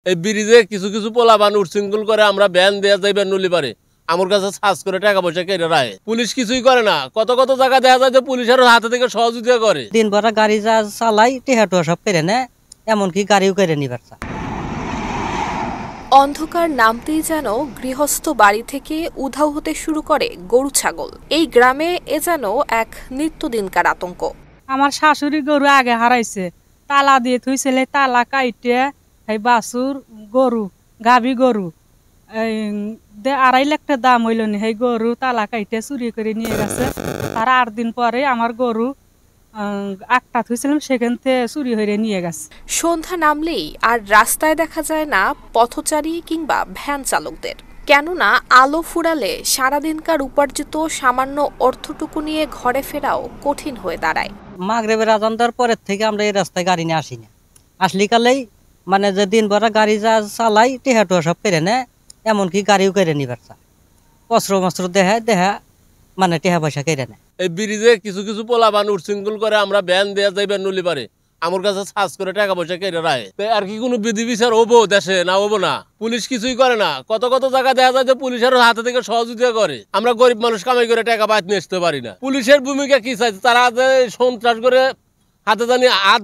এই ব্রিজে কিছু কিছু পোলাপান উচ্ছৃঙ্খল করে আমরা ব্যান দেওয়া যাইবে নলি পারে আমার কাছে সার্চ করে টাকা পয়সা কেটে রায়। পুলিশ কিছুই করে না। কত কত জায়গা দেখা যায় যে পুলিশের হাতে থেকে সহযোগিতা করে। দিন ভর গাড়ি যা চালাই টেহাটুয়া সব কেড়ে নেয়, এমনকি গাড়িও কেড়ে নিবার চায়। অন্ধকার নামতেই যেন গৃহস্থ বাড়ি থেকে উধাও হতে শুরু করে গরু ছাগল। এই গ্রামে এ যেন এক নিত্যদিনকার আতঙ্ক। আমার শাশুড়ি গরু আগে হারাইছে, তালা দিয়ে থুইছিলে, তালা কাইটে এই বাছুর গরু গাভী গরু 2.5 লাখ টাকা দাম হইল নি। সেই গরু তালা কাইটে চুরি করে নিয়ে গেছে। তার 8 দিন পরে আমার গরু একটা থুইছিলাম, সেখান থেকে চুরি হয়ে নিয়ে গেছে। সন্ধ্যা নামলেই আর রাস্তায় দেখা যায় না পথচারী কিংবা ভ্যান চালকদের। কেননা আলো ফুরালে সারাদিনকার উপার্জিত সামান্য অর্থটুকু নিয়ে ঘরে ফেরাও কঠিন হয়ে দাঁড়ায়। মাগরিবের আজান দেওয়ার পরের থেকে আমরা এই রাস্তায় গাড়ি নিয়ে আসি না। আসলি কালেই মানে যে দিন ভর গাড়ি যা চালাই টেহাটুয়া সব কেড়ে নেয়, এমনকি গাড়িও কেড়ে নিবার চায়। অস্ত্র দেহা মানে টেহা পয়সা কেড়ে নেয়। এই ব্রিজে কিছু কিছু পোলাপান উচ্ছৃঙ্খল করে আমরা ব্যান দেওয়া যাইবে নলি পারে আমার কাছে সার্চ করে টাকা পয়সা কেটে রায়। আর কি কোনো বিধি বিচার হবো দেশে? না হবো না। পুলিশ কিছুই করে না। কত কত জায়গা দেখা যায় যে পুলিশের হাতে থেকে সহযোগিতা করে। আমরা গরিব মানুষ কামাই করে টাকা পাইতে নিয়ে আসতে পারি না। পুলিশের ভূমিকা কি চাইছে? তারা যে সন্ত্রাস করে হাত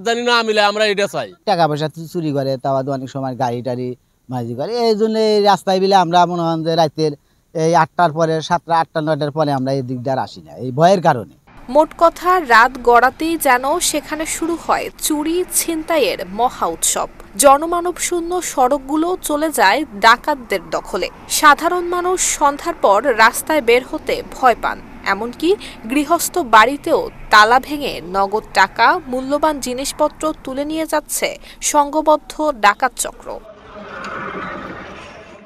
জানি না মিলে আমরা এটা চাই। টাকা পয়সা চুরি করে, তাও অনেক সময় গাড়ি টাড়ি মাঝি করে। এই জন্য এই রাস্তায় বিলে আমরা মনে হয় যে রাতের এই 8টার পরে 7টা 8টা 9টার পরে আমরা এই দিকটা আসি না, এই ভয়ের কারণে। মোট কথা রাত গড়াতেই যেন সেখানে শুরু হয় চুরি ছিনতাইয়ের মহা উৎসব। জনমানব শূন্য সড়কগুলো চলে যায় ডাকাতদের দখলে। সাধারণ মানুষ সন্ধ্যার পর রাস্তায় বের হতে ভয় পান। এমনকি গৃহস্থ বাড়িতেও তালা ভেঙে নগদ টাকা, মূল্যবান জিনিসপত্র তুলে নিয়ে যাচ্ছে সংঘবদ্ধ ডাকাত চক্র।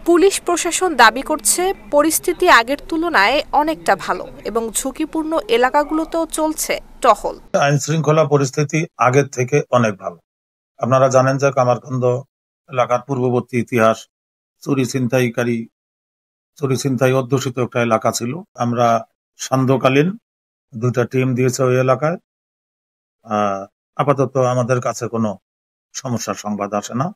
পুলিশ প্রশাসন দাবি করছে পরিস্থিতি আগের তুলনায় অনেকটা ভালো এবং ঝুঁকিপূর্ণ এলাকাগুলোতেও চলছে টহল। আইন শৃঙ্খলা পরিস্থিতি আগের থেকে অনেক ভালো। আপনারা জানেন যে কামারখন্দ এলাকার পূর্ববর্তী ইতিহাস চুরি ছিনতাই অধ্যুষিত একটা এলাকা ছিল। আমরা সান্ধ্যকালীন 2টা টিম দিয়েছে ওই এলাকায়। আপাতত আমাদের কাছে কোনো সমস্যার সংবাদ আসে না,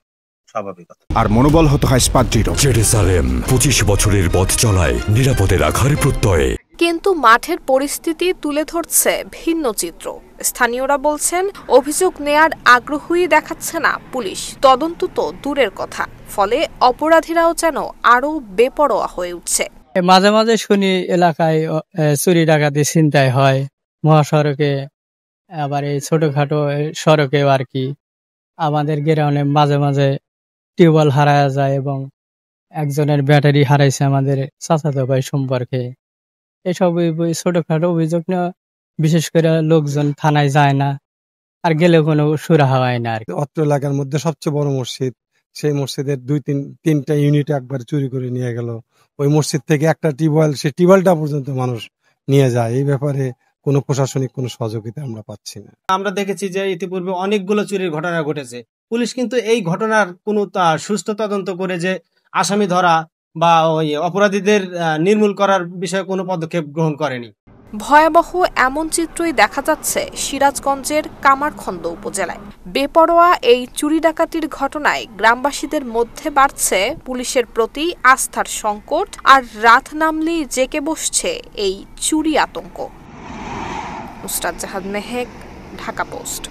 স্বাভাবিক। আর মনোবল হতে হয় স্পাত-দৃঢ়। জেরুজালেম 25 বছরের পথ চলায় নিরাপদে রাখার প্রত্যয়ে। কিন্তু মাঠের পরিস্থিতি তুলে ধরছে ভিন্ন চিত্র। স্থানীয়রা বলছেন অভিযোগ নেয়ার আগ্রহই দেখাচ্ছে না পুলিশ, তদন্ত তো দূরের কথা। ফলে অপরাধীরাও যেন আরো বেপরোয়া হয়ে উঠছে। মাঝে মাঝে শুনি এলাকায় চুরি ডাকাতি ছিনতাই হয় মহাসড়কে, আবার এই ছোটখাটো সড়কেও আর কি। আমাদের গ্রামে মাঝে মাঝে টিউবওয়েল হারায় যায় এবং একজনের ব্যাটারি হারাইছে আমাদের চাচাতো ভাই সম্পর্কে। এসব ছোটখাটো অভিযোগ নিয়ে বিশেষ করে লোকজন থানায় যায় না, আর গেলে কোনো সুরাহা হয় না আর কি। অত্র এলাকার মধ্যে সবচেয়ে বড় মসজিদ, সেই মসজিদের 2-3টা ইউনিট একবার চুরি করে নিয়ে গেল। ওই মসজিদ থেকে একটা টিউবওয়েল, সেই টিউবওয়েলটা পর্যন্ত মানুষ নিয়ে যায়। এই ব্যাপারে কোনো প্রশাসনিক কোনো সহযোগিতা আমরা পাচ্ছি না। আমরা দেখেছি যে ইতিপূর্বে অনেকগুলো চুরির ঘটনা ঘটেছে। পুলিশ কিন্তু এই ঘটনার কোনো সুষ্ঠু তদন্ত করে যে আসামি ধরা বা ওই অপরাধীদের নির্মূল করার বিষয়ে কোনো পদক্ষেপ গ্রহণ করেনি। ভয়াবহ এমন চিত্রই দেখা যাচ্ছে সিরাজগঞ্জের কামারখন্দ উপজেলায়। বেপরোয়া এই চুরি ডাকাতির ঘটনায় গ্রামবাসীদের মধ্যে বাড়ছে পুলিশের প্রতি আস্থার সংকট, আর রাত নামলেই জেঁকে বসছে এই চুরি আতঙ্ক। নুসরাত জাহান মেহেক, ঢাকা পোস্ট।